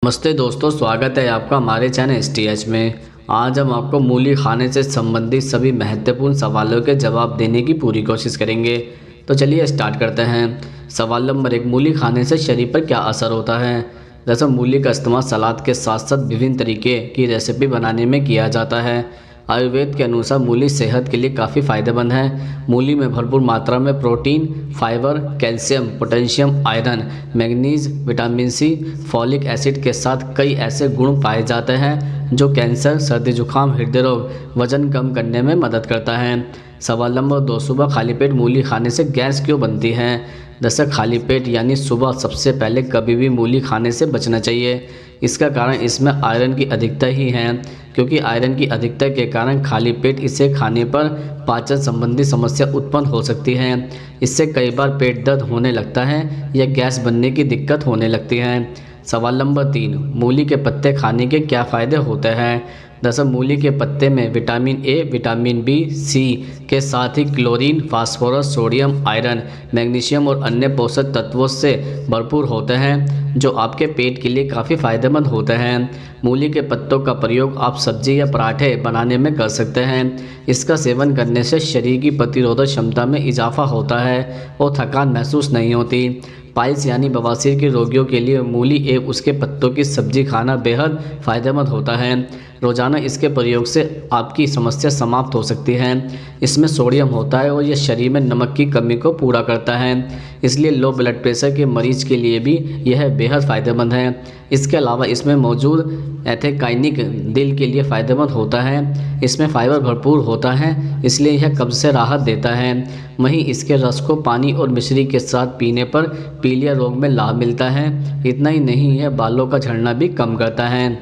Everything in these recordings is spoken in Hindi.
नमस्ते दोस्तों, स्वागत है आपका हमारे चैनल STH में। आज हम आपको मूली खाने से संबंधित सभी महत्वपूर्ण सवालों के जवाब देने की पूरी कोशिश करेंगे। तो चलिए स्टार्ट करते हैं। सवाल नंबर 1, मूली खाने से शरीर पर क्या असर होता है। दरअसल मूली का इस्तेमाल सलाद के साथ साथ विभिन्न तरीके की रेसिपी बनाने में किया जाता है। आयुर्वेद के अनुसार मूली सेहत के लिए काफ़ी फ़ायदेमंद है। मूली में भरपूर मात्रा में protein, fibre, calcium, potassium, iron, manganese, vitamin C, folic acid के साथ कई ऐसे गुण पाए जाते हैं जो कैंसर, सर्दी जुकाम, हृदय रोग, वजन कम करने में मदद करता है। सवाल नंबर 2, सुबह खाली पेट मूली खाने से गैस क्यों बनती है। दरअसल खाली पेट यानी सुबह सबसे पहले कभी भी मूली खाने से बचना चाहिए। इसका कारण इसमें आयरन की अधिकता ही है, क्योंकि आयरन की अधिकता के कारण खाली पेट इसे खाने पर पाचन संबंधी समस्या उत्पन्न हो सकती है। इससे कई बार पेट दर्द होने लगता है या गैस बनने की दिक्कत होने लगती है। सवाल नंबर 3, मूली के पत्ते खाने के क्या फ़ायदे होते हैं। दरअसल मूली के पत्ते में vitamin A, vitamin B, C के साथ ही chlorine, phosphorus, sodium, iron, magnesium और अन्य पोषक तत्वों से भरपूर होते हैं जो आपके पेट के लिए काफ़ी फ़ायदेमंद होते हैं। मूली के पत्तों का प्रयोग आप सब्जी या पराठे बनाने में कर सकते हैं। इसका सेवन करने से शरीर की प्रतिरोधक क्षमता में इजाफा होता है और थकान महसूस नहीं होती। पाइल्स यानी बवासीर के रोगियों के लिए मूली एवं उसके पत्तों की सब्जी खाना बेहद फ़ायदेमंद होता है। रोज़ाना इसके प्रयोग से आपकी समस्या समाप्त हो सकती है। इसमें सोडियम होता है और यह शरीर में नमक की कमी को पूरा करता है, इसलिए लो ब्लड प्रेशर के मरीज के लिए भी यह बेहद फ़ायदेमंद है। इसके अलावा इसमें मौजूद एथेकाइनिक दिल के लिए फ़ायदेमंद होता है। इसमें फाइबर भरपूर होता है, इसलिए यह कब्ज़ से राहत देता है। वहीं इसके रस को पानी और मिश्री के साथ पीने पर पीलिया रोग में लाभ मिलता है। इतना ही नहीं, यह बालों का झड़ना भी कम करता है।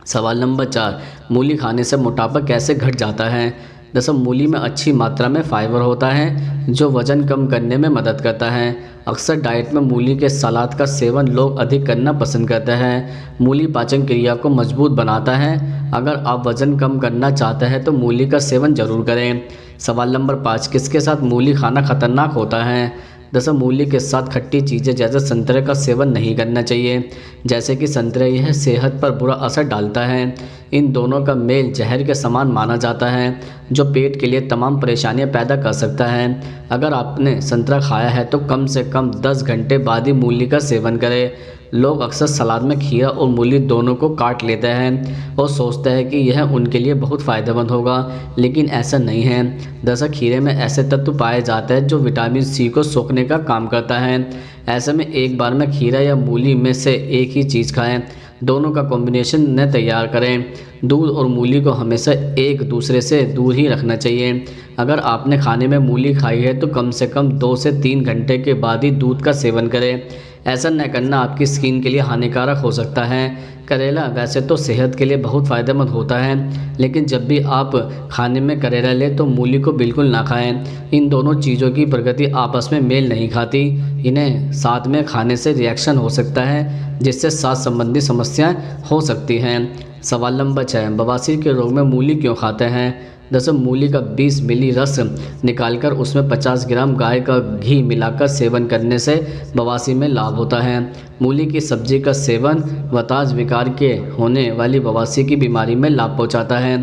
सवाल नंबर 4, मूली खाने से मोटापा कैसे घट जाता है। दरअसल मूली में अच्छी मात्रा में फाइबर होता है जो वज़न कम करने में मदद करता है। अक्सर डाइट में मूली के सलाद का सेवन लोग अधिक करना पसंद करते हैं। मूली पाचन क्रिया को मजबूत बनाता है। अगर आप वज़न कम करना चाहते हैं तो मूली का सेवन ज़रूर करें। सवाल नंबर 5, किसके साथ मूली खाना खतरनाक होता है। दरअसल मूली के साथ खट्टी चीज़ें जैसे संतरे का सेवन नहीं करना चाहिए, जैसे कि संतरे यह सेहत पर बुरा असर डालता है। इन दोनों का मेल जहर के समान माना जाता है जो पेट के लिए तमाम परेशानियां पैदा कर सकता है। अगर आपने संतरा खाया है तो कम से कम 10 घंटे बाद ही मूली का सेवन करें। लोग अक्सर सलाद में खीरा और मूली दोनों को काट लेते हैं और सोचते हैं कि यह उनके लिए बहुत फ़ायदेमंद होगा, लेकिन ऐसा नहीं है। दरअसल खीरे में ऐसे तत्व पाए जाते हैं जो विटामिन सी को सोखने का काम करता है। ऐसे में एक बार में खीरा या मूली में से एक ही चीज़ खाएं। दोनों का कॉम्बिनेशन न तैयार करें। दूध और मूली को हमेशा एक दूसरे से दूर ही रखना चाहिए। अगर आपने खाने में मूली खाई है तो कम से कम 2 से 3 घंटे के बाद ही दूध का सेवन करें। ऐसा न करना आपकी स्किन के लिए हानिकारक हो सकता है। करेला वैसे तो सेहत के लिए बहुत फ़ायदेमंद होता है, लेकिन जब भी आप खाने में करेला लें तो मूली को बिल्कुल ना खाएं। इन दोनों चीज़ों की प्रकृति आपस में मेल नहीं खाती। इन्हें साथ में खाने से रिएक्शन हो सकता है, जिससे सांस संबंधी समस्याएं हो सकती हैं। सवाल नंबर 6, बवासीर के रोग में मूली क्यों खाते हैं। दरअसल मूली का 20 मिली रस निकालकर उसमें 50 ग्राम गाय का घी मिलाकर सेवन करने से बवासीर में लाभ होता है। मूली की सब्जी का सेवन वाताज विकार के होने वाली बवासीर की बीमारी में लाभ पहुंचाता है।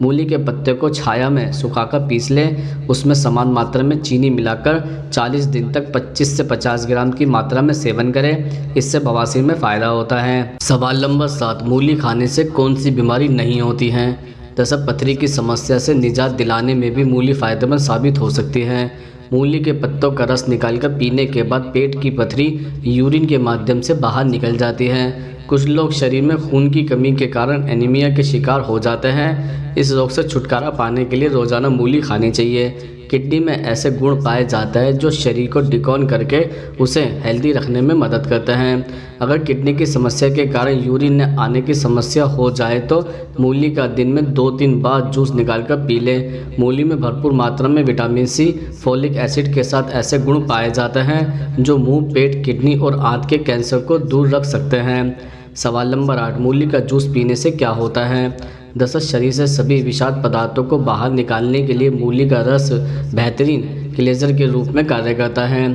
मूली के पत्ते को छाया में सुखाकर पीस लें, उसमें समान मात्रा में चीनी मिलाकर 40 दिन तक 25 से 50 ग्राम की मात्रा में सेवन करें। इससे बवासीर में फ़ायदा होता है। सवाल नंबर 7, मूली खाने से कौन सी बीमारी नहीं होती है। दरअसल पथरी की समस्या से निजात दिलाने में भी मूली फ़ायदेमंद साबित हो सकती है। मूली के पत्तों का रस निकालकर पीने के बाद पेट की पथरी यूरिन के माध्यम से बाहर निकल जाती है। कुछ लोग शरीर में खून की कमी के कारण एनीमिया के शिकार हो जाते हैं। इस रोग से छुटकारा पाने के लिए रोज़ाना मूली खानी चाहिए। किडनी में ऐसे गुण पाए जाता है जो शरीर को डिकॉन करके उसे हेल्दी रखने में मदद करते हैं। अगर किडनी की समस्या के कारण यूरिन न आने की समस्या हो जाए तो मूली का दिन में 2-3 बार जूस निकालकर पी लें। मूली में भरपूर मात्रा में विटामिन सी, फोलिक एसिड के साथ ऐसे गुण पाए जाते हैं जो मुंह, पेट, किडनी और आंत के कैंसर को दूर रख सकते हैं। सवाल नंबर 8, मूली का जूस पीने से क्या होता है। दरअसल शरीर से सभी विषाक्त पदार्थों को बाहर निकालने के लिए मूली का रस बेहतरीन क्लींजर के रूप में कार्य करता है।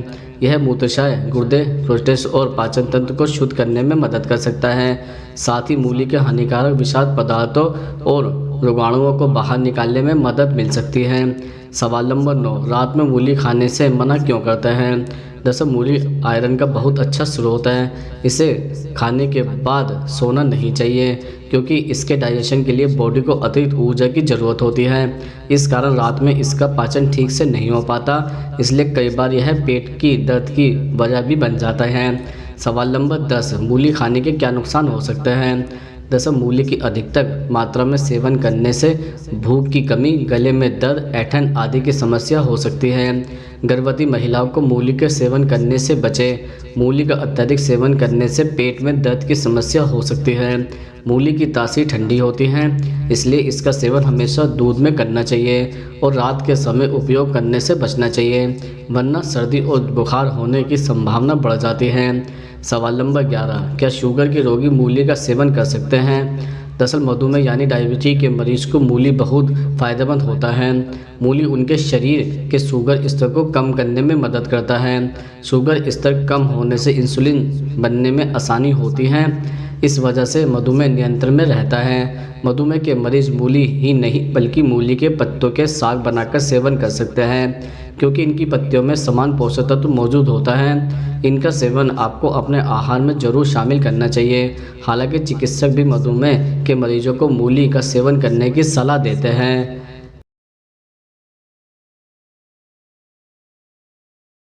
यह मूत्राशय, गुर्दे, प्रोस्टेट और पाचन तंत्र को शुद्ध करने में मदद कर सकता है। साथ ही मूली के हानिकारक विषाक्त पदार्थों और रोगाणुओं को बाहर निकालने में मदद मिल सकती है। सवाल नंबर 9, रात में मूली खाने से मना क्यों करते हैं? दरअसल मूली आयरन का बहुत अच्छा स्रोत है। इसे खाने के बाद सोना नहीं चाहिए क्योंकि इसके डाइजेशन के लिए बॉडी को अतिरिक्त ऊर्जा की ज़रूरत होती है। इस कारण रात में इसका पाचन ठीक से नहीं हो पाता, इसलिए कई बार यह पेट की दर्द की वजह भी बन जाता है। सवाल नंबर 10, मूली खाने के क्या नुकसान हो सकते हैं? दरअसल मूली की अधिकतर मात्रा में सेवन करने से भूख की कमी, गले में दर्द, ऐंठन आदि की समस्या हो सकती है। गर्भवती महिलाओं को मूली के सेवन करने से बचें। मूली का अत्यधिक सेवन करने से पेट में दर्द की समस्या हो सकती है। मूली की तासीर ठंडी होती है, इसलिए इसका सेवन हमेशा दूध में करना चाहिए और रात के समय उपयोग करने से बचना चाहिए, वरना सर्दी और बुखार होने की संभावना बढ़ जाती है। सवाल नंबर 11, क्या शुगर के रोगी मूली का सेवन कर सकते हैं? दरअसल मधुमेह यानी डायबिटीज के मरीज को मूली बहुत फ़ायदेमंद होता है। मूली उनके शरीर के शुगर स्तर को कम करने में मदद करता है। शुगर स्तर कम होने से इंसुलिन बनने में आसानी होती है, इस वजह से मधुमेह नियंत्रण में रहता है। मधुमेह के मरीज मूली ही नहीं बल्कि मूली के पत्तों के साग बनाकर सेवन कर सकते हैं क्योंकि इनकी पत्तियों में समान पोषक तत्व मौजूद होता है। इनका सेवन आपको अपने आहार में ज़रूर शामिल करना चाहिए। हालांकि चिकित्सक भी मधुमेह के मरीजों को मूली का सेवन करने की सलाह देते हैं।